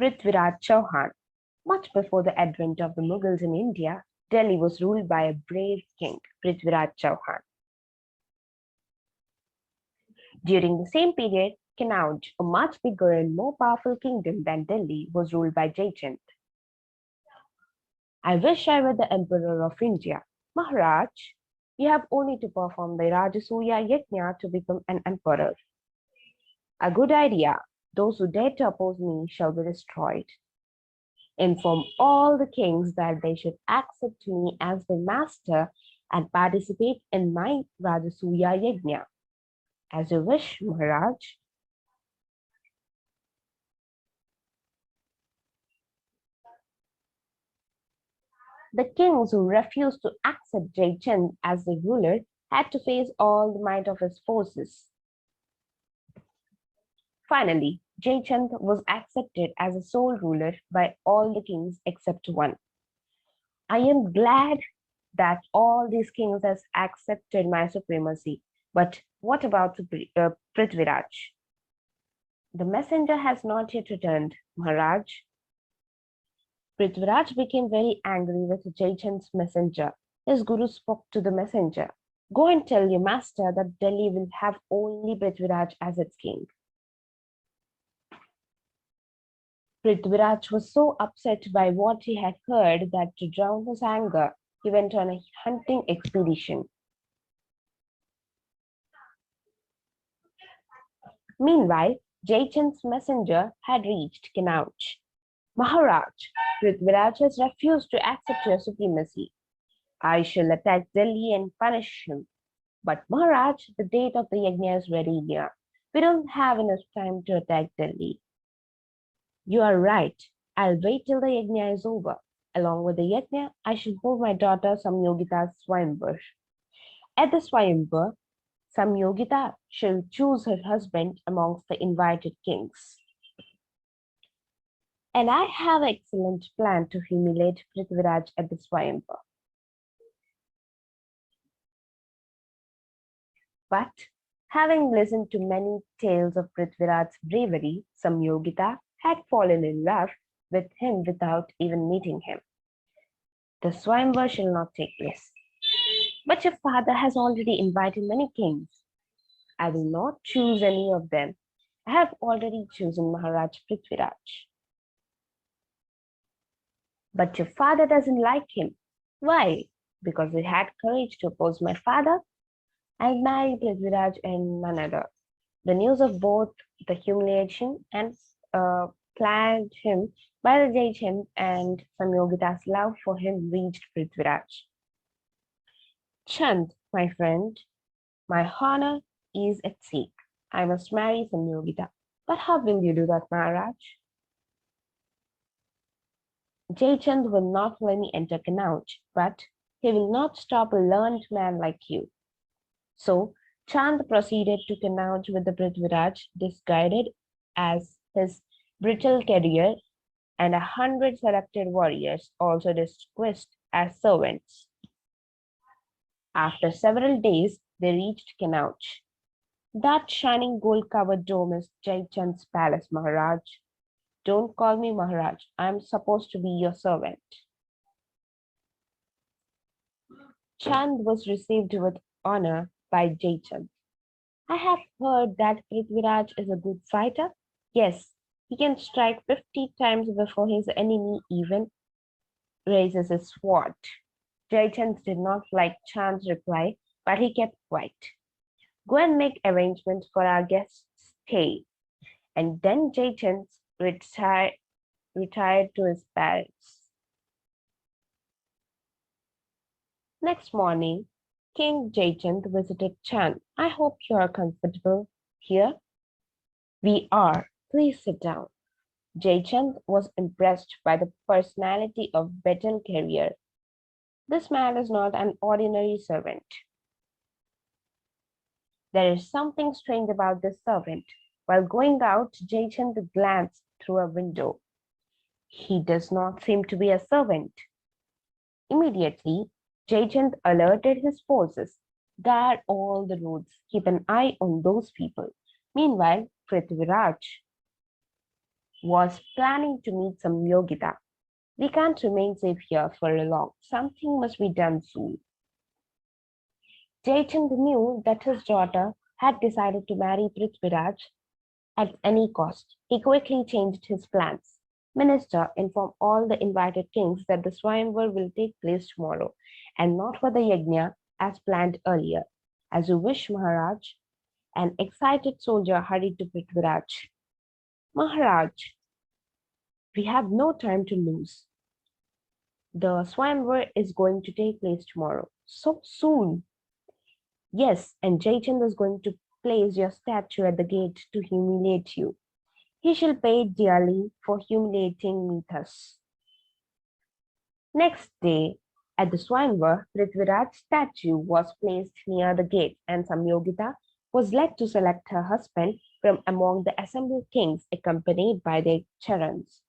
Prithviraj Chauhan. Much before the advent of the Mughals in India, Delhi was ruled by a brave king, Prithviraj Chauhan. During the same period, Kannauj, a much bigger and more powerful kingdom than Delhi, was ruled by Jaichand. I wish I were the emperor of India. Maharaj, you have only to perform the Rajasuya Yajna to become an emperor. A good idea. Those who dare to oppose me shall be destroyed. Inform all the kings that they should accept me as their master and participate in my Rajasuya Yajna. As you wish, Maharaj. The kings who refused to accept Jaichand as the ruler had to face all the might of his forces. Finally, Jaichand was accepted as a sole ruler by all the kings except one. I am glad that all these kings has accepted my supremacy. But what about Prithviraj? The messenger has not yet returned, Maharaj. Prithviraj became very angry with Jaichand's messenger. His guru spoke to the messenger. Go and tell your master that Delhi will have only Prithviraj as its king. Prithviraj was so upset by what he had heard that to drown his anger, he went on a hunting expedition. Meanwhile, Jaichand's messenger had reached Kannauj. Maharaj, Prithviraj has refused to accept your supremacy. I shall attack Delhi and punish him. But Maharaj, the date of the yajna is very near. We don't have enough time to attack Delhi. You are right. I'll wait till the yajna is over. Along with the yajna, I shall hold my daughter Samyogita's Swayamvar. At the Swayamvar, Samyogita shall choose her husband amongst the invited kings. And I have an excellent plan to humiliate Prithviraj at the Swayamvar. But having listened to many tales of Prithviraj's bravery, Samyogita had fallen in love with him without even meeting him. The Swayamvar shall not take place. But your father has already invited many kings. I will not choose any of them. I have already chosen Maharaj Prithviraj. But your father doesn't like him. Why? Because he had courage to oppose my father? I'll marry Prithviraj and none other. The news of both the humiliation and planned him by the Jaichand and Samyogita's love for him reached Prithviraj. Chand, my friend, my honor is at stake. I must marry Samyogita. But how will you do that, Maharaj? Jaichand will not let me enter Kannauj, but he will not stop a learned man like you. So Chand proceeded to Kannauj with the Prithviraj, disguised as his brittle carrier, and 100 selected warriors also disguised as servants. After several days, they reached Kannauj. That shining gold-covered dome is Jaichand's palace, Maharaj. Don't call me Maharaj. I am supposed to be your servant. Chand was received with honor by Jaichand. I have heard that Prithviraj is a good fighter. Yes, he can strike 50 times before his enemy even raises his sword. Jaichand did not like Chand's reply, but he kept quiet. Go and make arrangements for our guest's stay. And then Jaichand retired to his parents. Next morning, King Jaichand visited Chand. I hope you are comfortable here. We are. Please sit down. Jaichand was impressed by the personality of Betel Carrier. This man is not an ordinary servant. There is something strange about this servant. While going out, Jaichand glanced through a window. He does not seem to be a servant. Immediately, Jaichand alerted his forces. Guard all the roads. Keep an eye on those people. Meanwhile, Prithviraj. was planning to meet some Yogita. We can't remain safe here for long. Something must be done soon. Jaichand knew that his daughter had decided to marry Prithviraj at any cost. He quickly changed his plans. Minister, inform all the invited kings that the Swayamvar will take place tomorrow, and not for the yajna as planned earlier. As you wish, Maharaj. An excited soldier hurried to Prithviraj. Maharaj, we have no time to lose. The Swayamvar is going to take place tomorrow. So soon. Yes, and Jaichand is going to place your statue at the gate to humiliate you. He shall pay dearly for humiliating me thus. Next day, at the Swayamvar, Prithviraj's statue was placed near the gate, and Samyogita was led to select her husband from among the assembled kings, accompanied by their charans.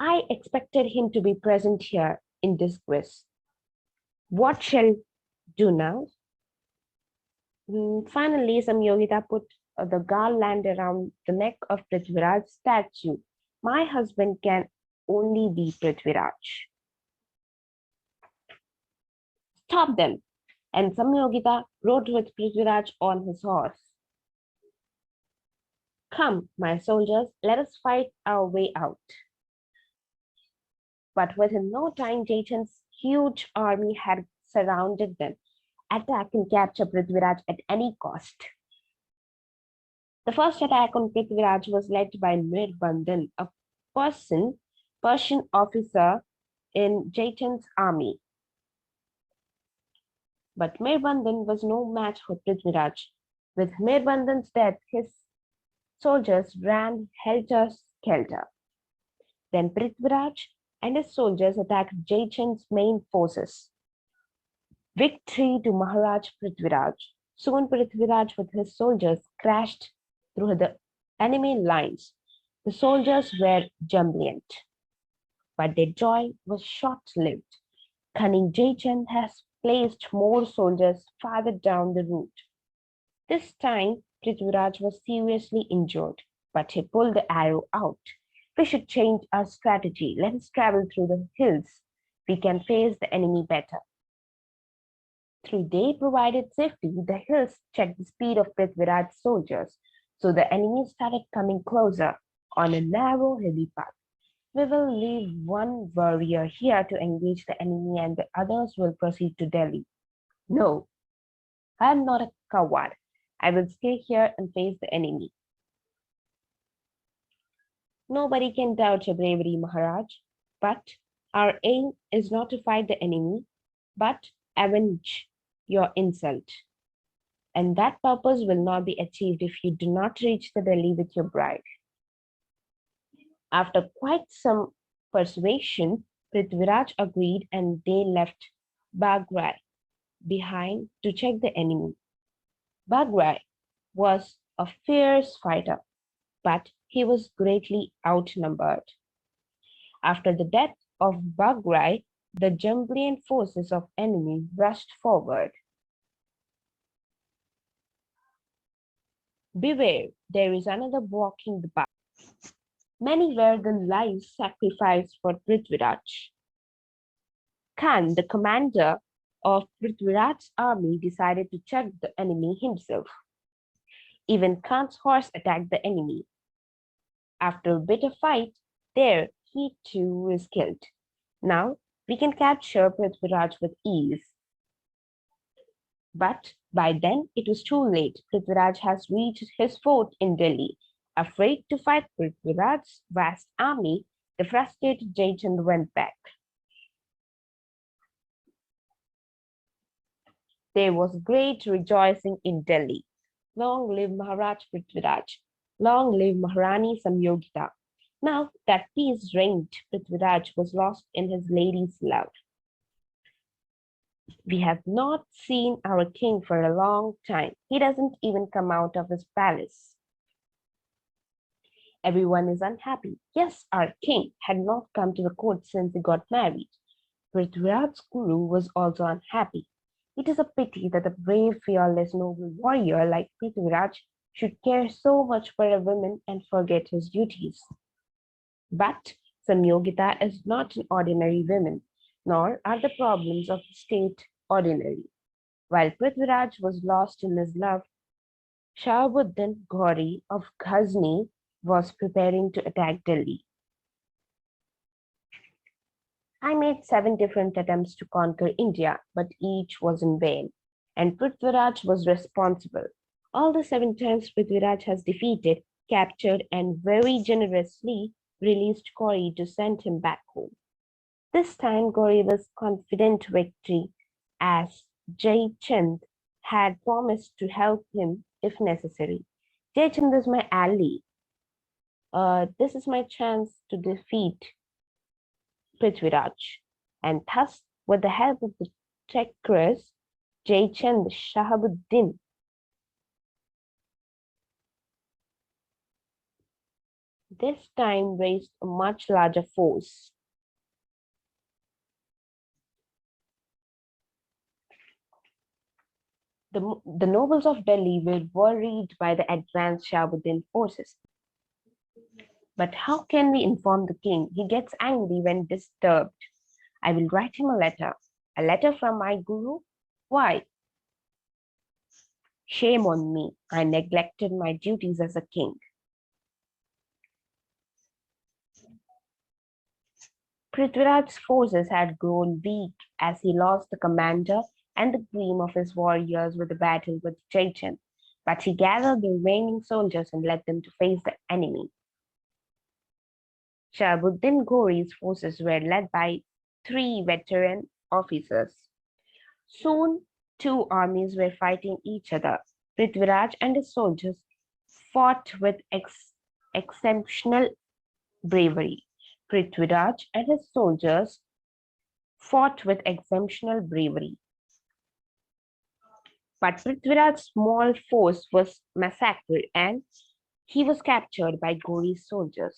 I expected him to be present here in disgrace. What shall do now? Finally, Samyogita put the garland around the neck of Prithviraj's statue. My husband can only be Prithviraj. Stop them! And Samyogita rode with Prithviraj on his horse. Come, my soldiers, let us fight our way out. But within no time, Jaichand's huge army had surrounded them. Attack and capture Prithviraj at any cost. The first attack on Prithviraj was led by Mirbandhan, a Persian officer in Jaichand's army. But Mirbandhan was no match for Prithviraj. With Mirbandhan's death, his soldiers ran helter-skelter. Then Prithviraj and his soldiers attacked Jaichand's main forces. Victory to Maharaj Prithviraj. Soon Prithviraj with his soldiers crashed through the enemy lines. The soldiers were jubilant, but their joy was short-lived. Cunning Jaichand has placed more soldiers farther down the route. This time, Prithviraj was seriously injured, but he pulled the arrow out. We should change our strategy. Let us travel through the hills. We can face the enemy better. Through they provided safety, the hills checked the speed of Prithviraj's soldiers, so the enemy started coming closer on a narrow, hilly path. We will leave one warrior here to engage the enemy and the others will proceed to Delhi. No, I am not a coward. I will stay here and face the enemy. Nobody can doubt your bravery, Maharaj, but our aim is not to fight the enemy, but avenge your insult. And that purpose will not be achieved if you do not reach the Delhi with your bride. After quite some persuasion, Prithviraj agreed and they left Bagrai behind to check the enemy. Bagrai was a fierce fighter, but he was greatly outnumbered. After the death of Bagrai, the Jamblian forces of enemy rushed forward. Beware, there is another walking the path. Many were the lives sacrificed for Prithviraj. Khan, the commander of Prithviraj's army, decided to check the enemy himself. Even Khan's horse attacked the enemy. After a bitter fight, there he too was killed. Now we can capture Prithviraj with ease. But by then it was too late. Prithviraj has reached his fort in Delhi. Afraid to fight Prithviraj's vast army, the frustrated Jaichand went back. There was great rejoicing in Delhi. Long live Maharaj Prithviraj. Long live Maharani Samyogita. Now that peace reigned, Prithviraj was lost in his lady's love. We have not seen our king for a long time. He doesn't even come out of his palace. Everyone is unhappy. Yes, our king had not come to the court since he got married. Prithviraj's guru was also unhappy. It is a pity that a brave, fearless, noble warrior like Prithviraj should care so much for a woman and forget his duties. But Samyogita is not an ordinary woman, nor are the problems of the state ordinary. While Prithviraj was lost in his love, Shahabuddin Ghori of Ghazni was preparing to attack Delhi. I made 7 different attempts to conquer India, but each was in vain, and Prithviraj was responsible. All the 7 times Prithviraj has defeated, captured, and very generously released Gauri to send him back home. This time Gauri was confident victory, as Jai Chand had promised to help him if necessary. Jai Chand is my ally. This is my chance to defeat Prithviraj. And thus, with the help of the Chakras, Jaichand Shahabuddin this time raised a much larger force. The nobles of Delhi were worried by the advanced Shahabuddin forces. But how can we inform the king? He gets angry when disturbed. I will write him a letter. A letter from my guru? Why? Shame on me. I neglected my duties as a king. Prithviraj's forces had grown weak as he lost the commander and the cream of his warriors with the battle with Jaichand, but he gathered the remaining soldiers and led them to face the enemy. Shahabuddin Ghori's forces were led by 3 veteran officers. Soon, 2 armies were fighting each other. Prithviraj and his soldiers fought with exceptional bravery. Prithviraj and his soldiers fought with exceptional bravery. But Prithviraj's small force was massacred and he was captured by Ghori's soldiers.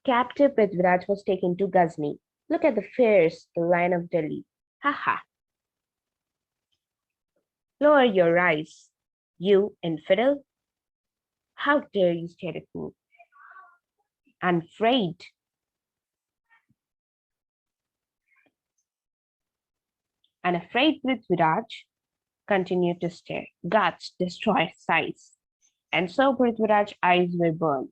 Captive Prithviraj was taken to Ghazni. Look at the fierce, the lion of Delhi. Ha ha. Lower your eyes, you infidel. How dare you stare at me? Unafraid. Unafraid Prithviraj continued to stare. Guts destroy size. And so Prithviraj's eyes were burnt.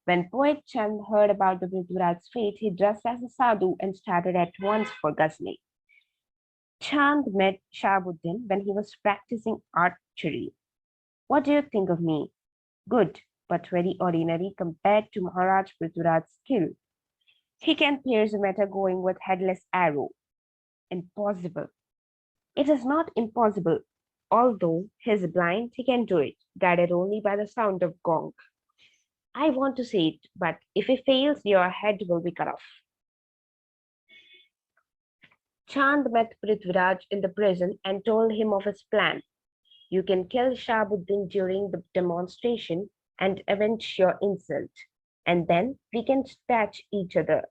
When poet Chand heard about the Prithviraj's fate, he dressed as a sadhu and started at once for Ghazni. Chand met Shahabuddin when he was practicing archery. What do you think of me? Good, but very ordinary compared to Maharaj Prithviraj's skill. He can pierce a matter going with headless arrow. Impossible. It is not impossible. Although he is blind, he can do it, guided only by the sound of gong. I want to say it, but if he fails, your head will be cut off. Chand met Prithviraj in the prison and told him of his plan. You can kill Shahabuddin during the demonstration and avenge your insult, and then we can dispatch each other.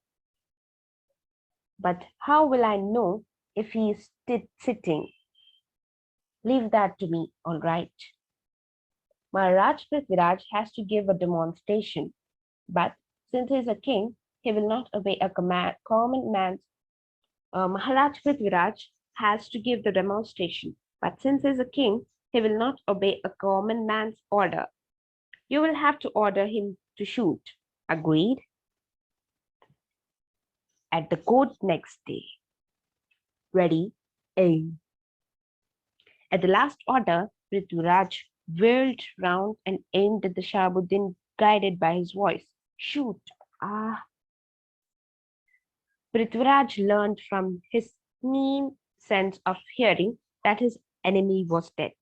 But how will I know if he is sitting? Leave that to me, all right. Maharaj Prithviraj has to give a demonstration, but since he is a king, he will not obey a common man's. Maharaj Prithviraj has to give the demonstration, but since he is a king, he will not obey a common man's order. You will have to order him to shoot. Agreed? At the court next day. Ready, aim. At the last order, Prithviraj whirled round and aimed at the Shahabuddin, guided by his voice. Shoot! Ah! Prithviraj learned from his keen sense of hearing that his enemy was dead.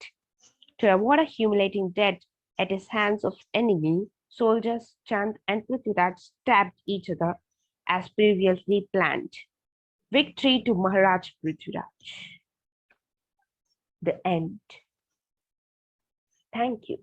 To avoid a humiliating death at his hands of enemy, soldiers, Chand and Prithviraj stabbed each other as previously planned. Victory to Maharaj Prithviraj. The end. Thank you.